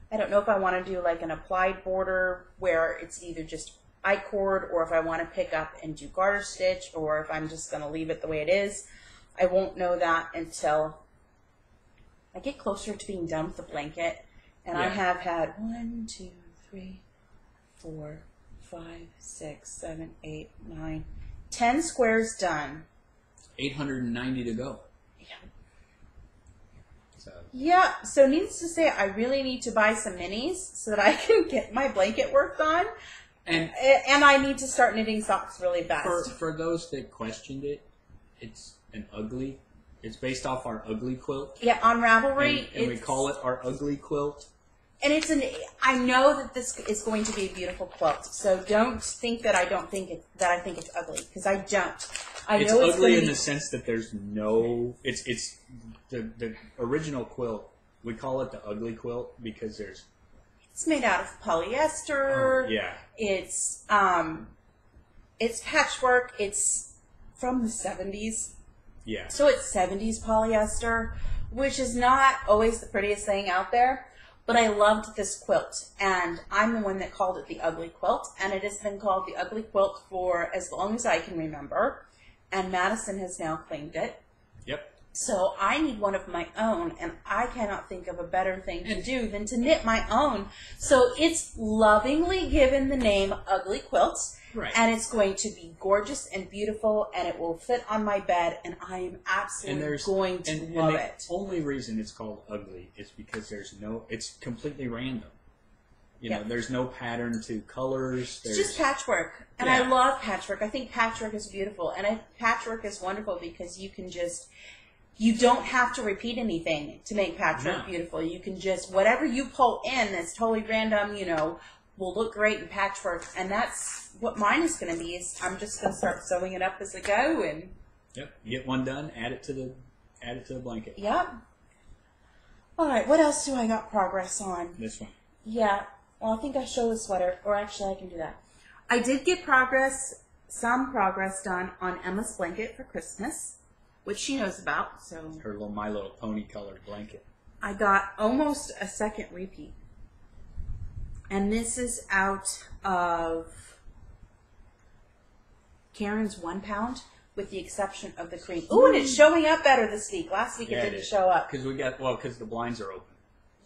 I don't know if I want to do like an applied border where it's either just I-cord or if I want to pick up and do garter stitch or if I'm just going to leave it the way it is. I won't know that until I get closer to being done with the blanket. And I have had 1, 2, 3, 4, 5, 6, 7, 8, 9, 10 squares done. 890 to go. Yeah. So. Yeah, so needless to say, I really need to buy some minis so that I can get my blanket worked on. And I need to start knitting socks really fast. For those that questioned it, it's an ugly. It's based off our ugly quilt. Yeah, on Ravelry. And we call it our ugly quilt. And I know that this is going to be a beautiful quilt. So don't think that I think it's ugly, because I don't. It's ugly in the sense that there's no. It's the original quilt. We call it the ugly quilt because there's. It's made out of polyester. Oh, yeah. It's patchwork. It's from the 70s. Yeah. So it's 70s polyester, which is not always the prettiest thing out there. But I loved this quilt, and I'm the one that called it the ugly quilt, and it has been called the ugly quilt for as long as I can remember. and Madison has now claimed it. Yep. So I need one of my own, and I cannot think of a better thing to do than to knit my own. So it's lovingly given the name Ugly Quilts, right. And it's going to be gorgeous and beautiful, and it will fit on my bed, and I am absolutely going to love it. The only reason it's called Ugly is because it's completely random. You know, there's no pattern to colors. It's just patchwork, and I love patchwork. I think patchwork is beautiful, and patchwork is wonderful because you don't have to repeat anything to make patchwork beautiful. You can just, whatever you pull in that's totally random, will look great in patchwork. And that's what mine is going to be. Is I'm just going to start sewing it up as I go. And yep, get one done, add it to the blanket. Yep. All right, what else do I got progress on? This one. Yeah, well, I think I show the sweater, or actually I can do that. I did get some progress done on Emma's blanket for Christmas, which she knows about. So her little My Little Pony colored blanket. I got almost a second repeat. And this is out of Karen's 1 pound, with the exception of the cream. Ooh, and it's showing up better this week. Last week it didn't show up. Because the blinds are open.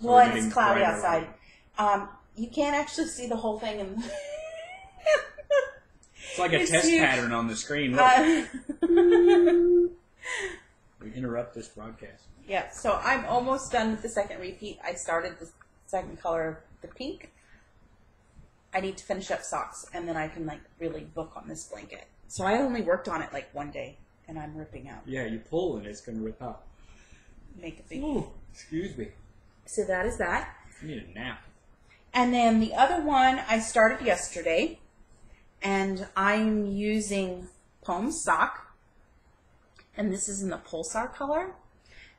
So well, and it's cloudy outside. You can't actually see the whole thing. It's like a test pattern on the screen. We interrupt this broadcast. Yeah, so I'm almost done with the second repeat. I started the second color of the pink. I need to finish up socks, and then I can really book on this blanket. So I only worked on it one day, and I'm ripping out. Yeah, you pull and it's going to rip out. Make a big. Ooh, excuse me. So that is that. I need a nap. And then the other one I started yesterday, and I'm using Poem Sock. And this is in the Pulsar color.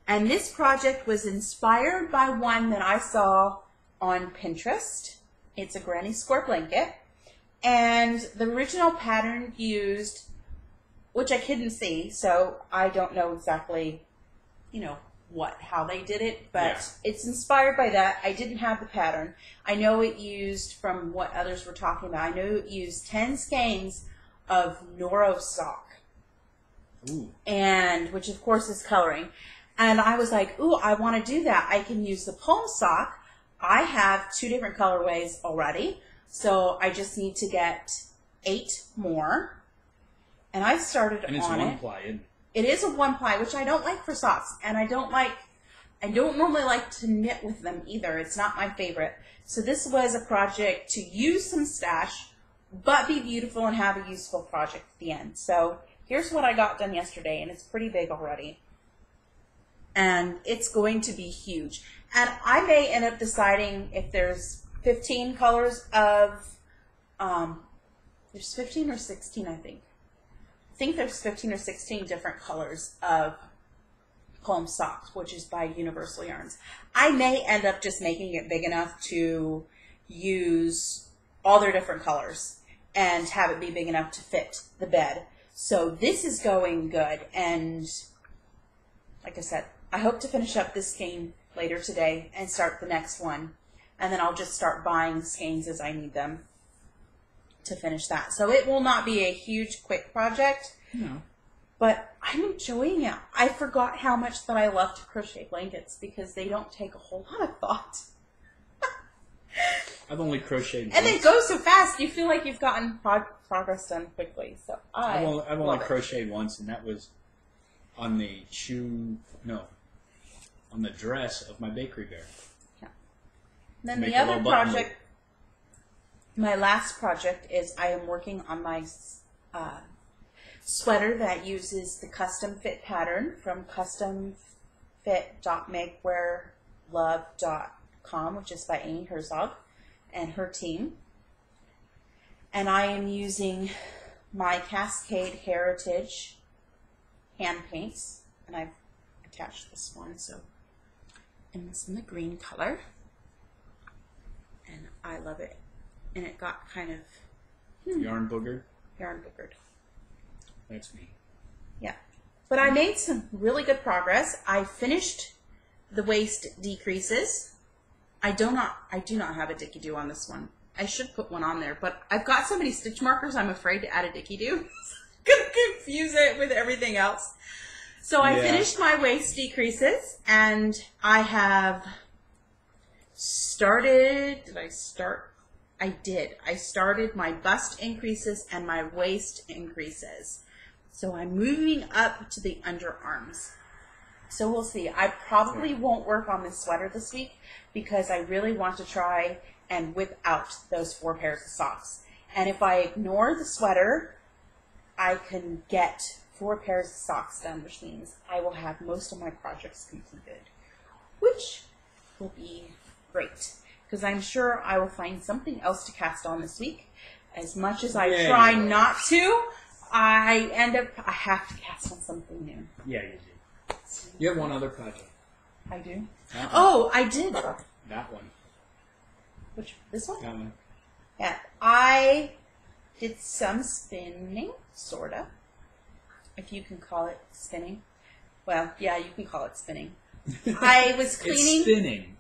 And this project was inspired by one that I saw on Pinterest. It's a granny square blanket. And the original pattern used, which I couldn't see, so I don't know exactly, how they did it. But it's inspired by that. I didn't have the pattern. I know it used, from what others were talking about, I know it used 10 skeins of Noro sock. Ooh. And which of course is coloring, and I was like, ooh, I want to do that. I can use the Poem Sock. I have 2 different colorways already, so I just need to get 8 more, and I started and it's on one ply, isn't it is a 1 ply, which I don't like for socks, and I don't normally like to knit with them either. It's not my favorite. So this was a project to use some stash but be beautiful and have a useful project at the end. So here's what I got done yesterday, and it's pretty big already. And it's going to be huge. And I may end up deciding if there's 15 colors of, there's 15 or 16, I think. I think there's 15 or 16 different colors of Poem Socks, which is by Universal Yarns. I may end up just making it big enough to use all their different colors and have it be big enough to fit the bed. So this is going good, and like I said, I hope to finish up this skein later today and start the next one, and then I'll just start buying skeins as I need them to finish that. So it will not be a huge, quick project, but I'm enjoying it. I forgot how much that I love to crochet blankets because they don't take a whole lot of thought. I've only crocheted once. And they go so fast, you feel like you've gotten progress done quickly. So I've only crocheted once, and that was on the on the dress of my bakery bear. Yeah. Then the other project, my last project, is I am working on my sweater that uses the custom fit pattern from customfit.makewearlove.com, which is by Amy Herzog and her team. And I am using my Cascade Heritage hand paints, and I've attached this one, and it's in the green color, and I love it. And it got kind of yarn boogered. That's me. Yeah, but I made some really good progress. I finished the waist decreases. I do not have a dicky-do on this one. I should put one on there, but I've got so many stitch markers, I'm afraid to add a dicky-do. confuse it with everything else. So I finished my waist decreases, and I have started. Did I start? I did. I started my bust increases and my waist increases. So I'm moving up to the underarms. So we'll see. I probably won't work on this sweater this week because I really want to try and whip out those 4 pairs of socks. And if I ignore the sweater, I can get 4 pairs of socks done, which means I will have most of my projects completed, which will be great because I'm sure I will find something else to cast on this week. As much as I try not to, I have to cast on something new. Yeah, you do. You have one other project. I do? Oh, I did. That one. Which, this one? That one. Yeah. I did some spinning, sort of. If you can call it spinning. Well, yeah, you can call it spinning. I was cleaning. It's spinning.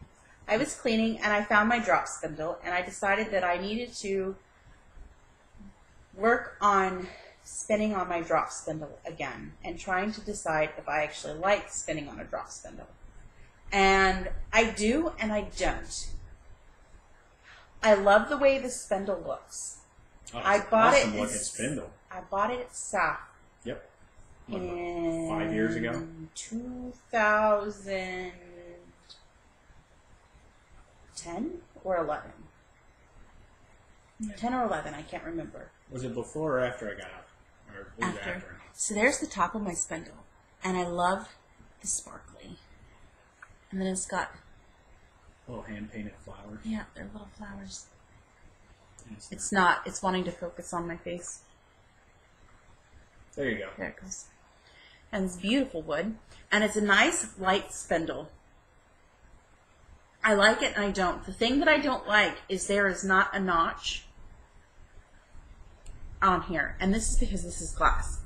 I was cleaning and I found my drop spindle and I decided that I needed to work on spinning on my drop spindle again and trying to decide if I actually like spinning on a drop spindle. And I do and I don't. I love the way the spindle looks. Oh, I bought awesome it. Looking spindle. I bought it at SAF. Yep. In 5 years ago? 2010 or 11. 10 or 11, I can't remember. Was it before or after I got up? Or was it after? So there's the top of my spindle. And I love the sparkly. And then it's got... little hand-painted flowers. Yeah, they're little flowers. It's not. It's wanting to focus on my face. There you go. There it goes. And it's beautiful wood. And it's a nice, light spindle. I like it and I don't. The thing that I don't like is there is not a notch on here. And this is because this is glass.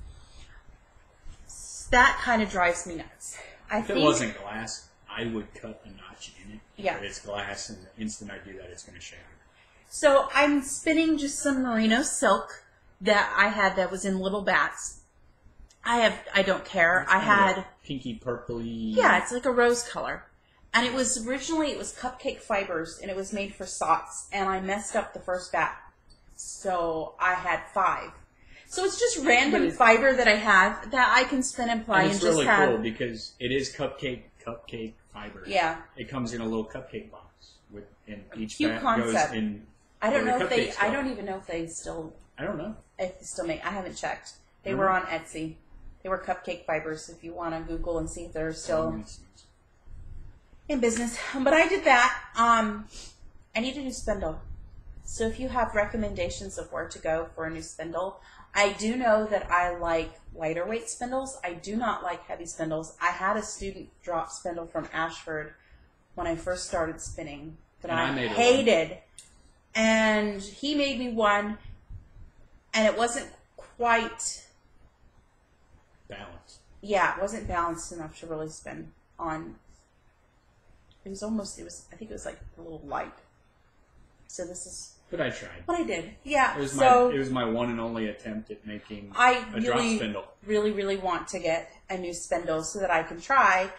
That kind of drives me nuts. If it wasn't glass, I would cut a notch in it. Yeah. But it's glass, and the instant I do that, it's going to shatter. So I'm spinning just some merino silk that I had that was in little bats. I don't care. It's I had pinky purpley. Yeah, it's like a rose color. And it was cupcake fibers and it was made for socks and I messed up the first bat. So I had 5. So it's just random fiber that I have that I can spin and play and it's just really have. cool because it is cupcake fiber. Yeah. It comes in a little cupcake box and each Cute bat concept. goes in. I don't know if they. cupcake I stuff. don't even know if they still. I don't know. If they still make. I haven't checked. They were on Etsy. They were cupcake fibers. If you want to Google and see if they're still in business. But I did that. I need a new spindle. So if you have recommendations of where to go for a new spindle, I do know that I like lighter weight spindles. I do not like heavy spindles. I had a student drop spindle from Ashford when I first started spinning that I hated. And he made me one, and it wasn't quite balanced. Yeah, it wasn't balanced enough to really spin on. I think it was like a little light. So this is. But I tried. What I did. Yeah. It was my one and only attempt at making a drop spindle. Really, really want to get a new spindle so that I can try.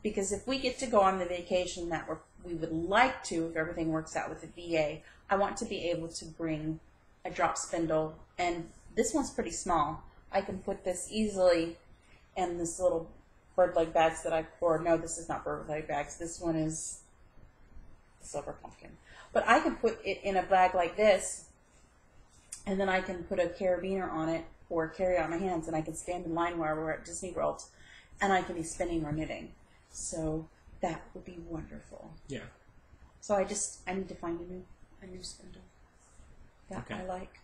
Because if we get to go on the vacation that we would like to, if everything works out with the VA, I want to be able to bring a drop spindle. And this one's pretty small. I can put this easily in this little bird leg bags no, this is not bird leg bags. This one is the silver pumpkin. But I can put it in a bag like this, and then I can put a carabiner on it or carry it on my hands, and I can stand in line while we're at Disney World, and I can be spinning or knitting. So that would be wonderful. Yeah. So I need to find a new spindle that I like.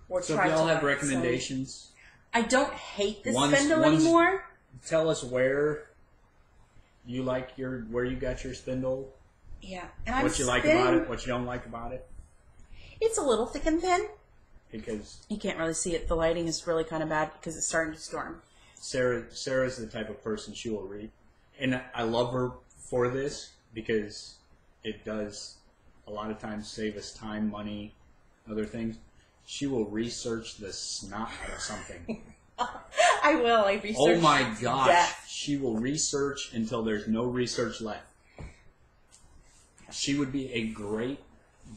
Or so try if y'all to have like. recommendations, So I don't hate this spindle anymore. Tell us where you got your spindle. Yeah, and what you like about it, what you don't like about it. It's a little thick and thin. Because you can't really see it. The lighting is really kind of bad because it's starting to storm. Sarah's the type of person she will read, and I love her for this because it does a lot of times save us time, money, other things. She will research the snot out of something. I will. I research. Oh my gosh. Death. She will research until there's no research left. She would be a great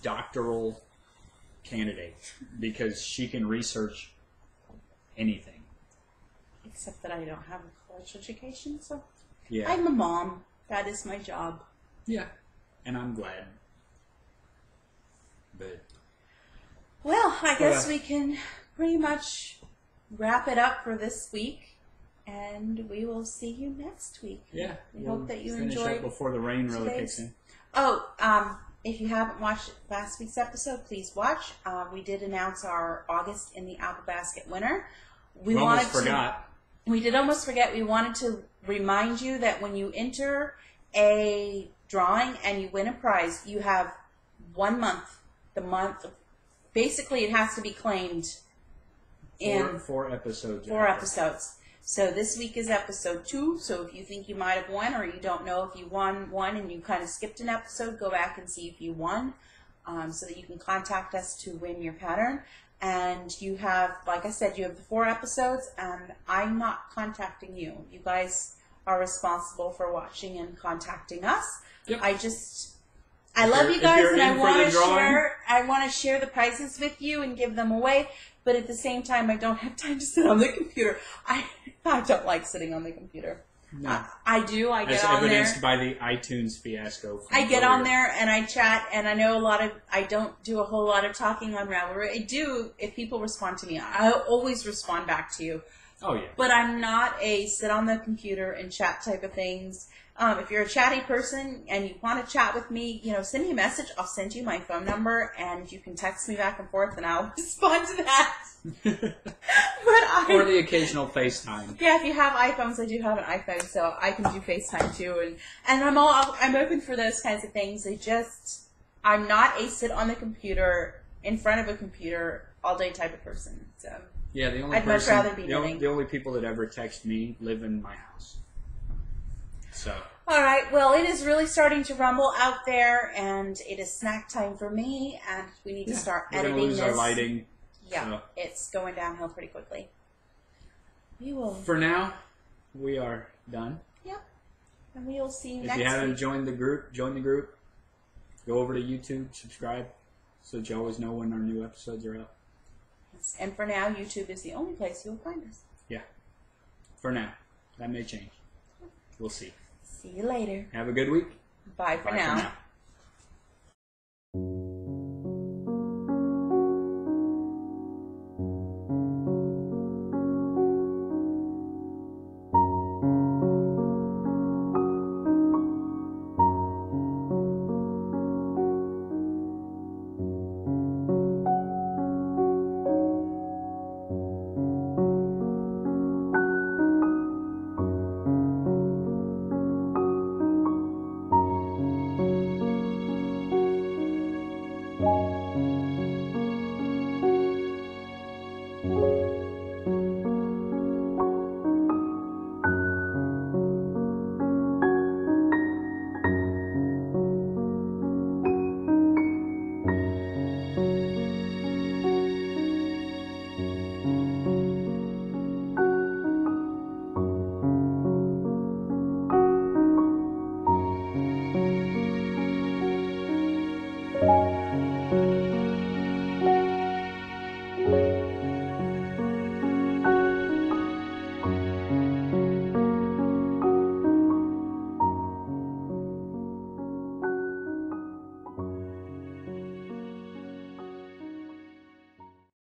doctoral candidate because she can research anything. Except that I don't have a college education, so Yeah. I'm a mom. That is my job. Yeah. And I'm glad. But Well, I guess we can pretty much wrap it up for this week, and we will see you next week. yeah, We hope that you finish enjoyed up before the rain really today's- kicks in. Oh, if you haven't watched last week's episode, please watch. We did announce our August in the Apple Basket winner. We almost forgot. We did almost forget. We wanted to remind you that when you enter a drawing and you win a prize, you have 1 month. Basically, it has to be claimed in Four episodes. 4 episodes. So this week is episode 2. So if you think you might have won, or you don't know if you won one and you kind of skipped an episode, go back and see if you won, so that you can contact us to win your pattern. And you have, like I said, you have the 4 episodes, and I'm not contacting you. You guys are responsible for watching and contacting us. Yep. I love you guys, and I in for want the to drawing- share. I want to share the prizes with you and give them away. But at the same time, I don't have time to sit on the computer. I don't like sitting on the computer. No. I do. I get As on there. evidenced by the iTunes fiasco. from I get on earlier. there and I chat, and I know I don't do a whole lot of talking on Ravelry. I do if people respond to me. I always respond back to you. Oh, yeah. But I'm not a sit on the computer and chat type of things. If you're a chatty person and you want to chat with me, send me a message. I'll send you my phone number, and you can text me back and forth, and I'll respond to that. Or the occasional FaceTime. Yeah, if you have iPhones, I do have an iPhone, so I can do FaceTime too, and I'm open for those kinds of things. I'm not a sit on the computer in front of a computer all day type of person. So Yeah, the only I'd much rather be knitting. the only people that ever text me live in my house. So all right, well, it is really starting to rumble out there, and it is snack time for me, and we need to start we're editing gonna lose this. our lighting. Yeah, so. it's going downhill pretty quickly. We will. For now, we are done. Yep, and we will see you If next you haven't week. joined the group, join the group. Go over to YouTube, subscribe, so that you always know when our new episodes are up. And for now, YouTube is the only place you'll find us. Yeah. For now. That may change. We'll see. See you later. Have a good week. Bye for now.